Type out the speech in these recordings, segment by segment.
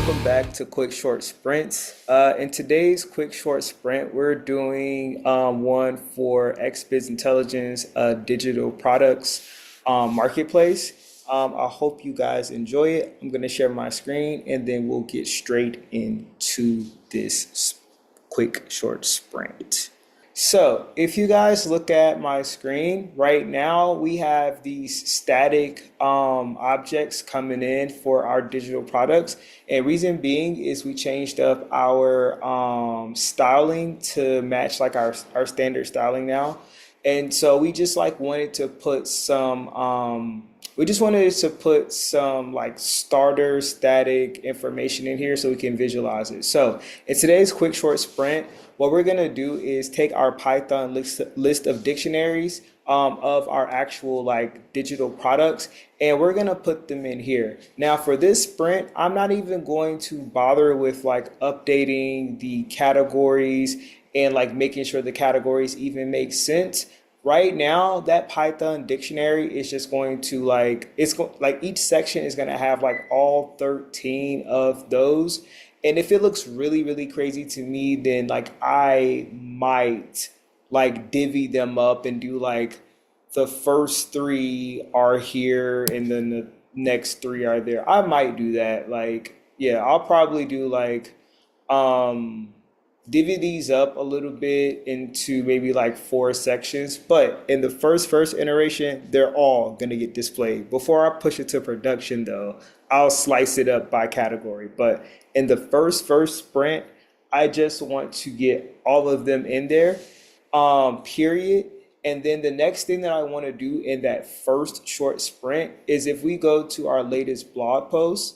welcome back to Quick Short Sprints. In today's Quick Short Sprint, we're doing one for Xbiz Intelligence Digital Products Marketplace. I hope you guys enjoy it. I'm going to share my screen and then we'll get straight into this quick short sprint. So if you guys look at my screen right now, we have these static objects coming in for our digital products. And reason being is we changed up our styling to match like our standard styling now. And so we just like wanted to put some like starter static information in here so we can visualize it. So in today's quick short sprint, what we're gonna do is take our Python list of dictionaries of our actual like digital products, and we're gonna put them in here. Now for this sprint, I'm not even going to bother with like updating the categories and like making sure the categories even make sense. Right now, that Python dictionary is just going to like, like each section is going to have like all 13 of those. And if it looks really, really crazy to me, then like I might like divvy them up and do like the first three are here and then the next three are there. I might do that. Like, yeah, I'll probably do like, divvy these up a little bit into maybe like 4 sections, but in the first iteration, they're all gonna get displayed. Before I push it to production though, I'll slice it up by category. But in the first sprint, I just want to get all of them in there, period. And then the next thing that I want to do in that first short sprint is if we go to our latest blog post,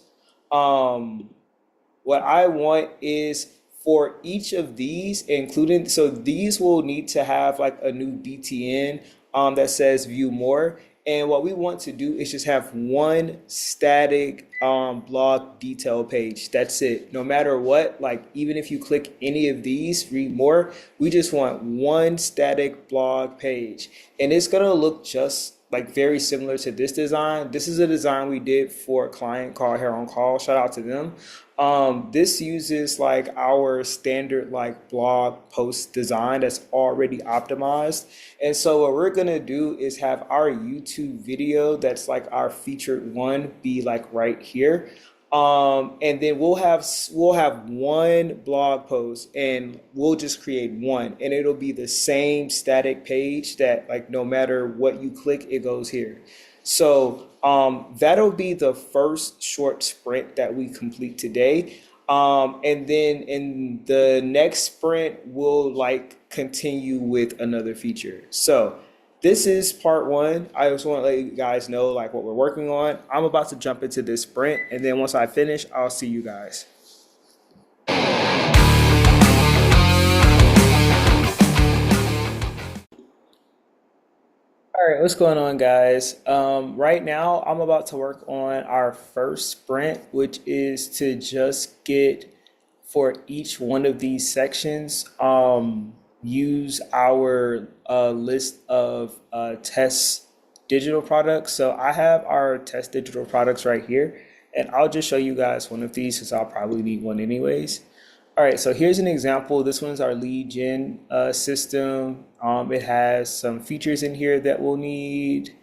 what I want is for each of these, including, so these will need to have like a new BTN that says view more. And what we want to do is just have one static blog detail page. That's it. No matter what, like even if you click any of these, read more, we just want one static blog page. And it's gonna look just like very similar to this design. This is a design we did for a client called Hair on Call. Shout out to them. This uses like our standard like blog post design that's already optimized. And so what we're gonna do is have our YouTube video that's like our featured one be like right here. And then we'll have one blog post and we'll just create one and it'll be the same static page that like no matter what you click, it goes here. So that'll be the first short sprint that we complete today. And then in the next sprint, we'll like continue with another feature. So this is part one. I just want to let you guys know like what we're working on. I'm about to jump into this sprint. And then once I finish, I'll see you guys. All right, what's going on, guys? Right now, I'm about to work on our first sprint, which is to just get for each one of these sections, use our list of test digital products. So I have our test digital products right here, and I'll just show you guys one of these because I'll probably need one anyways. All right, so here's an example. This one's our lead gen system. It has some features in here that we'll need.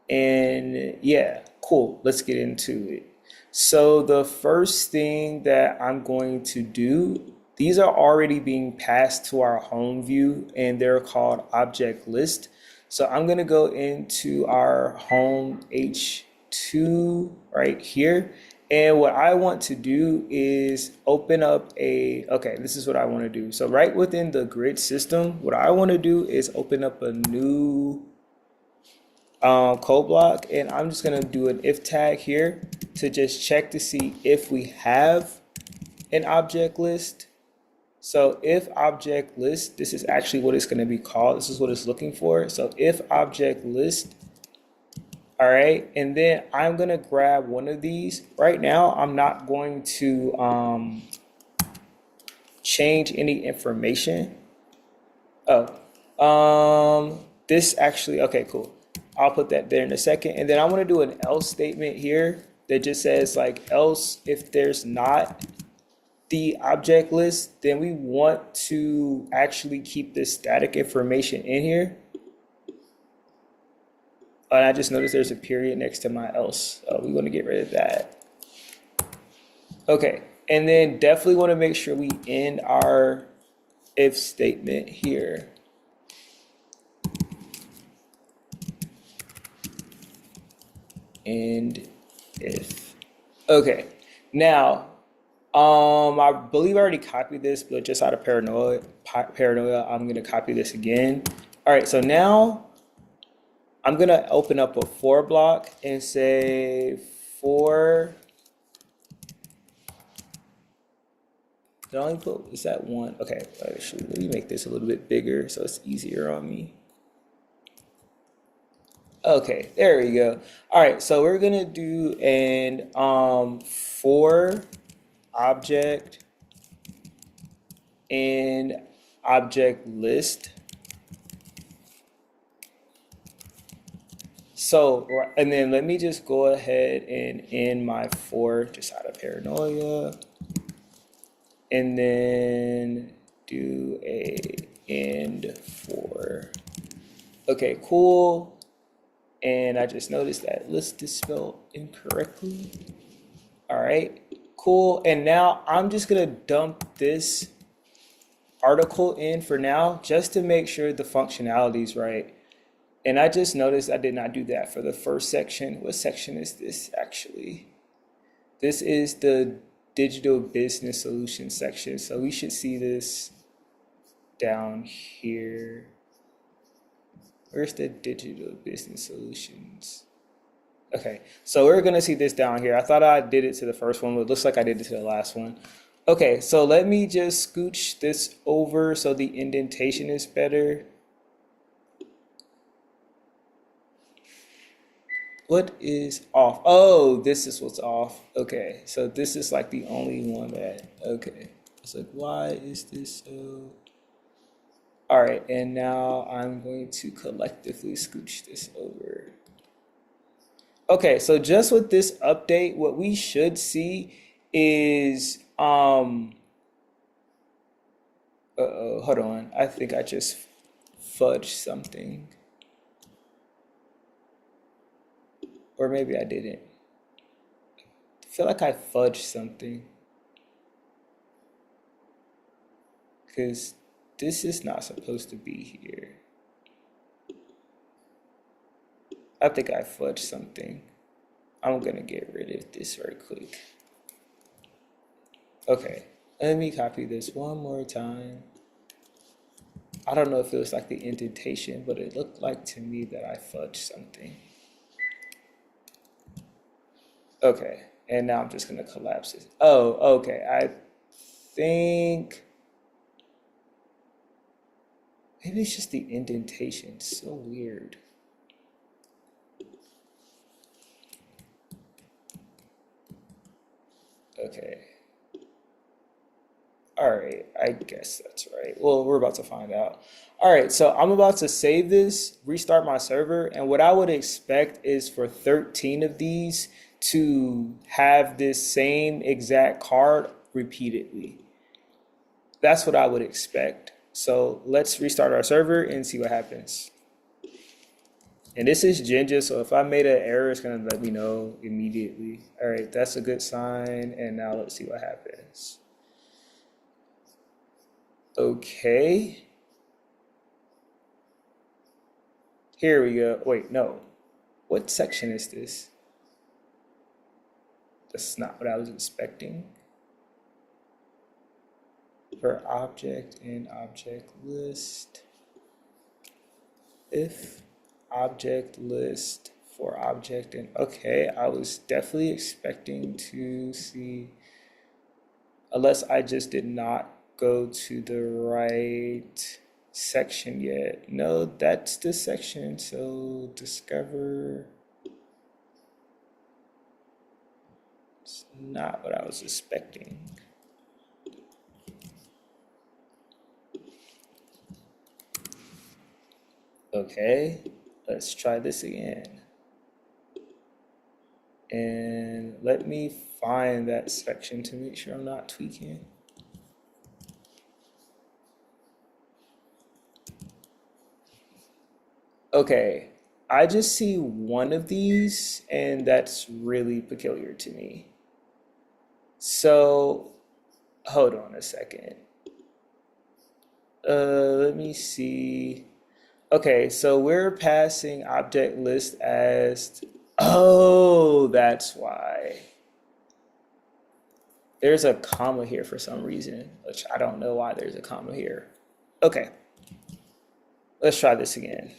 And yeah, cool. Let's get into it. So the first thing that I'm going to do, these are already being passed to our home view and they're called object list. So I'm going to go into our home H2 right here. And what I want to do is open up okay, this is what I want to do. So right within the grid system, what I want to do is open up a new code block. And I'm just going to do an if tag here to just check to see if we have an object list. So if object list, this is actually what it's going to be called. This is what it's looking for. So if object list. All right, and then I'm gonna grab one of these. Right now, I'm not going to change any information. This actually, okay, cool. I'll put that there in a second. And then I wanna do an else statement here that just says like else if there's not the object list, then we want to actually keep this static information in here. And I just noticed there's a period next to my else. We want to get rid of that. Okay, and then definitely want to make sure we end our if statement here. And if. Okay, now, I believe I already copied this, but just out of paranoia, I'm gonna copy this again. All right, so now I'm gonna open up a for block and say for. Did I only put, is that one? Okay, actually, let me make this a little bit bigger so it's easier on me. Okay, there we go. All right, so we're gonna do an for object and object list. So, and then let me just go ahead and end my for just out of paranoia. And then do a end for. Okay, cool. And I just noticed that list is spelled incorrectly. All right, cool. And now I'm just gonna dump this article in for now, just to make sure the functionality is right. And I just noticed I did not do that for the first section. What section is this actually? This is the digital business solutions section. So we should see this down here. Where's the digital business solutions? Okay, so we're gonna see this down here. I thought I did it to the first one, but it looks like I did it to the last one. Okay, so let me just scooch this over so the indentation is better. What is off? Oh, this is what's off. Okay, so this is like the only one that, okay. It's like, why is this so? All right, and now I'm going to collectively scooch this over. Okay, so just with this update, what we should see is, hold on. I think I just fudged something. Or maybe I didn't. I feel like I fudged something. Because this is not supposed to be here. I think I fudged something. I'm gonna get rid of this right quick. Okay, let me copy this one more time. I don't know if it was like the indentation, but it looked like to me that I fudged something. Okay, and now I'm just gonna collapse it. Oh, okay, I think maybe it's just the indentation. It's so weird. Okay. All right, I guess that's right. Well, we're about to find out. All right, so I'm about to save this, restart my server, and what I would expect is for 13 of these to have this same exact card repeatedly. That's what I would expect. So let's restart our server and see what happens. And this is Jinja, so if I made an error, it's gonna let me know immediately. All right, that's a good sign, and now let's see what happens. Okay. Here we go. Wait, no. What section is this? That's not what I was expecting. For object and object list. If object list for object and okay, I was definitely expecting to see, unless I just did not go to the right section yet. No, that's the section. So discover. It's not what I was expecting. Okay, let's try this again. And let me find that section to make sure I'm not tweaking. Okay, I just see one of these, and that's really peculiar to me. So, hold on a second. Let me see. Okay, so we're passing object list as, oh, that's why. There's a comma here for some reason, which I don't know why there's a comma here. Okay, let's try this again.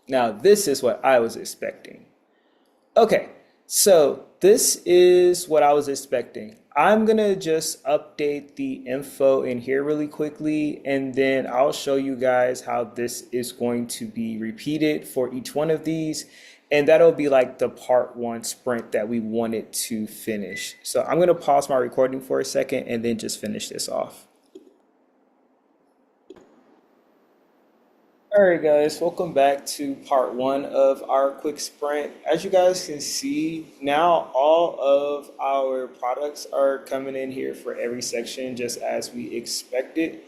Now, this is what I was expecting. Okay, so this is what I was expecting. I'm gonna just update the info in here really quickly, and then I'll show you guys how this is going to be repeated for each one of these. And that'll be like the part one sprint that we wanted to finish. So I'm gonna pause my recording for a second and then just finish this off. All right, guys, welcome back to part one of our quick sprint. As you guys can see, now all of our products are coming in here for every section, just as we expected.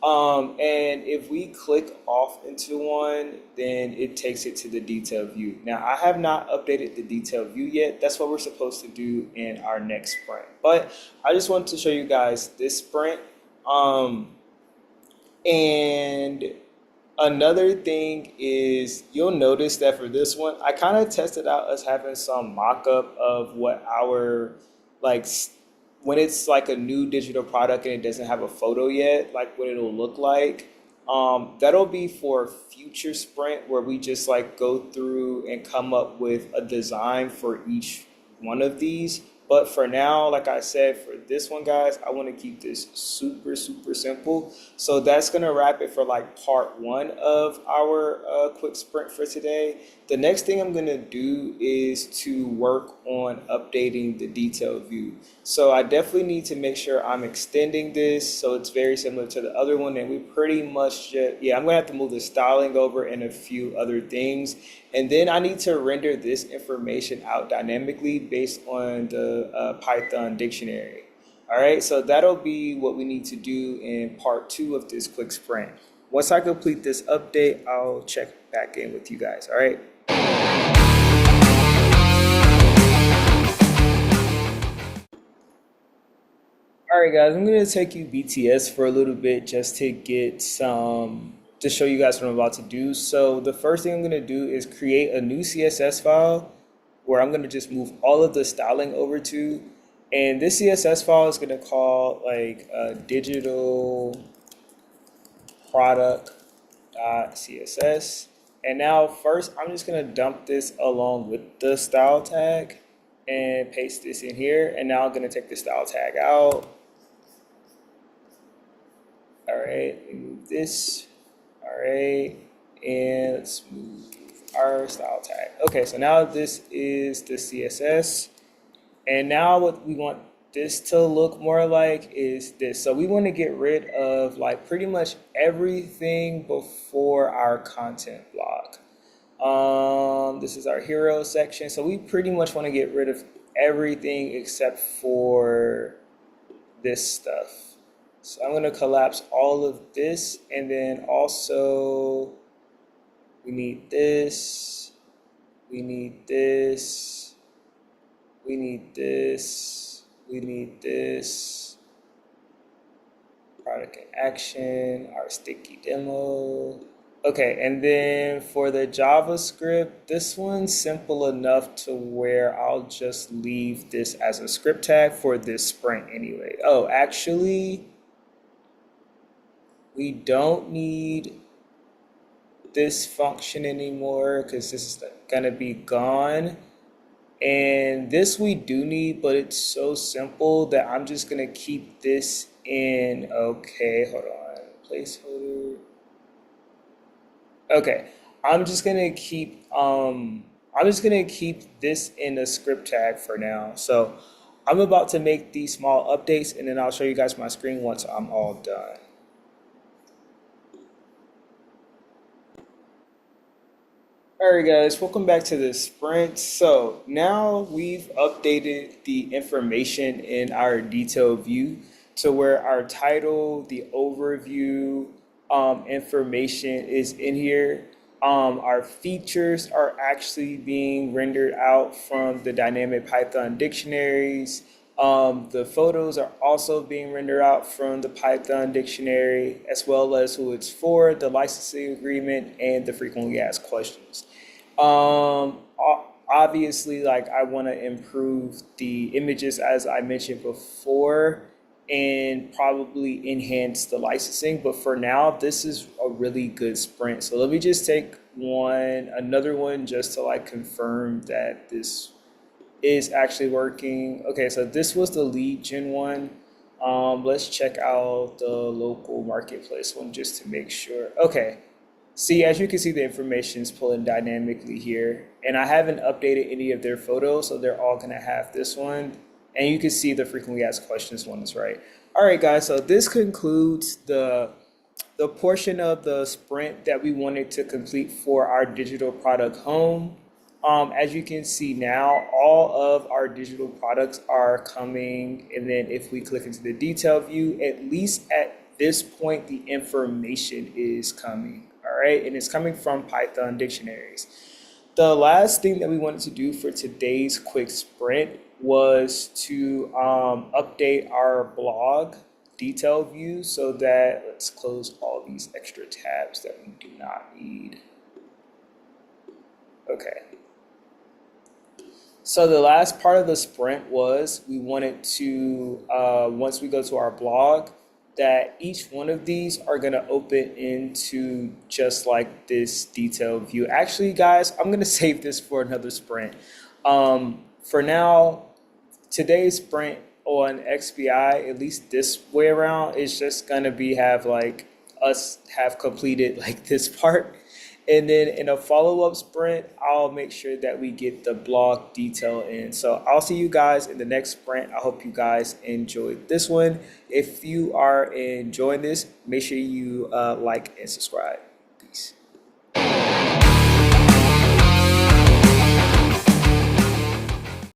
And if we click off into one, then it takes it to the detail view. Now, I have not updated the detail view yet. That's what we're supposed to do in our next sprint. But I just wanted to show you guys this sprint. And another thing is you'll notice that for this one, I kind of tested out us having some mock-up of what our, like, when it's like a new digital product and it doesn't have a photo yet, like what it'll look like. That'll be for future sprint where we just like go through and come up with a design for each one of these. But for now, like I said, for this one, guys, I want to keep this super, super simple. So that's going to wrap it for like part one of our quick sprint for today. The next thing I'm going to do is to work on updating the detail view. So I definitely need to make sure I'm extending this so it's very similar to the other one. And we pretty much just, yeah, I'm going to have to move the styling over and a few other things. And then I need to render this information out dynamically based on the Python dictionary. All right, so that'll be what we need to do in part two of this quick sprint. Once I complete this update, I'll check back in with you guys. All right. All right, guys, I'm going to take you BTS for a little bit just to get some, to show you guys what I'm about to do. So the first thing I'm going to do is create a new CSS file where I'm going to just move all of the styling over to. And this CSS file is going to call like digital product.css. And now first, I'm just going to dump this along with the style tag and paste this in here. And now I'm going to take the style tag out. All right, let me move this. All right, and let's move our style tag. Okay, so now this is the CSS. And now what we want this to look more like is this. So we want to get rid of like pretty much everything before our content block. This is our hero section. So we pretty much want to get rid of everything except for this stuff. So I'm going to collapse all of this, and then also we need this, we need this, we need this, we need this, product in action, our sticky demo. Okay, and then for the JavaScript, this one's simple enough to where I'll just leave this as a script tag for this sprint anyway. Oh, actually, we don't need this function anymore because this is gonna be gone. And this we do need, but it's so simple that I'm just gonna keep this in. Okay, hold on, placeholder. Okay, I'm just gonna keep this in a script tag for now. So I'm about to make these small updates and then I'll show you guys my screen once I'm all done. All right, guys, welcome back to the sprint. So now we've updated the information in our detailed view to where our title, the overview, information is in here. Our features are actually being rendered out from the dynamic Python dictionaries. The photos are also being rendered out from the Python dictionary, as well as who it's for, the licensing agreement, and the frequently asked questions. Obviously, like I want to improve the images as I mentioned before, and probably enhance the licensing. But for now, this is a really good sprint. So let me just take another one, just to like confirm that this is actually working. Okay, so this was the lead gen one. Let's check out the local marketplace one just to make sure. Okay, see, as you can see, the information is pulling dynamically here, and I haven't updated any of their photos, so they're all gonna have this one. And you can see the frequently asked questions one is right. All right, guys, so this concludes the portion of the sprint that we wanted to complete for our digital product home. As you can see now, all of our digital products are coming. And then if we click into the detail view, at least at this point, the information is coming. All right. And it's coming from Python dictionaries. The last thing that we wanted to do for today's quick sprint was to update our blog detail view so that let's close all these extra tabs that we do not need. Okay. So the last part of the sprint was we wanted to, once we go to our blog, that each one of these are going to open into just like this detailed view. Actually, guys, I'm going to save this for another sprint. For now, today's sprint on XBI, at least this way around, is just going to be have like us have completed like this part. And then in a follow-up sprint, I'll make sure that we get the blog detail in. So I'll see you guys in the next sprint. I hope you guys enjoyed this one. If you are enjoying this, make sure you like and subscribe.